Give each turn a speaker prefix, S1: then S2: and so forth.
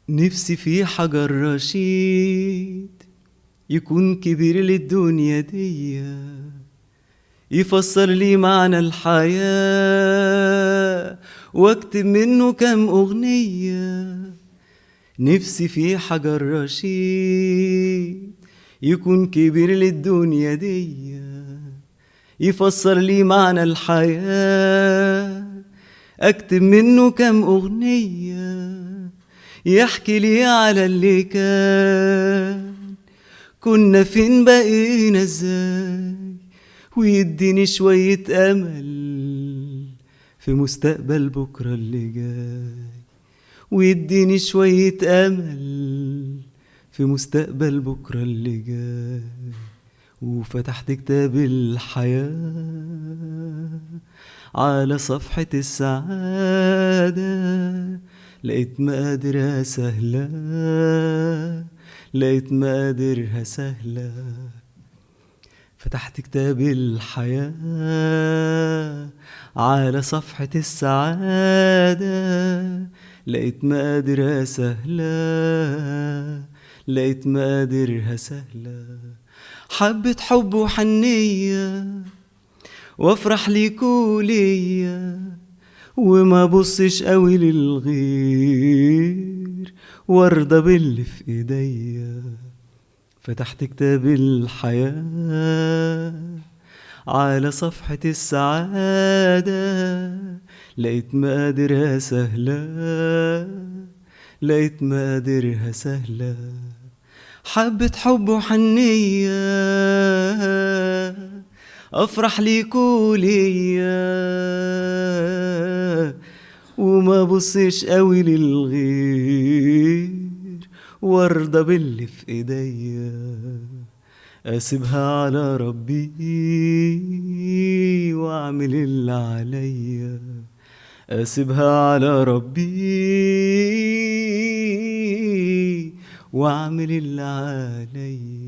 S1: نفسي في حجر رشيد يكون كبير للدنيا دي، يفسر لي معنى الحياة واكتب منه كام أغنية. نفسي في حجر رشيد يكون كبير للدنيا دي، يفسر لي معنى الحياة اكتب منه كام أغنية، يحكي لي على اللي كنا فين بقينا ازاي، ويديني شوية أمل في مستقبل بكرة اللي جاي، ويديني شوية أمل في مستقبل بكرة اللي جاي. وفتحت كتاب الحياة على صفحة السعادة، لقيت مقادرها سهلة، لقيت مقادرها سهلة. فتحت كتاب الحياة على صفحة السعادة، لقيت مقادرها سهلة، لقيت مقادرها سهلة. حبة حب وحنية وافرح ليكوا ليا، وما بصش قوي للغير وارضى باللي في ايديا. فتحت كتاب الحياة على صفحة السعادة، لقيت مقادرها سهلة، لقيت مقادرها سهلة. حبة حب وحنية افرح ليكوا ليا، وما بصش قوي للغير وارضى باللي في ايديا. اسيبها على ربي واعمل اللي عليا، اسيبها على ربي واعمل اللي عليا.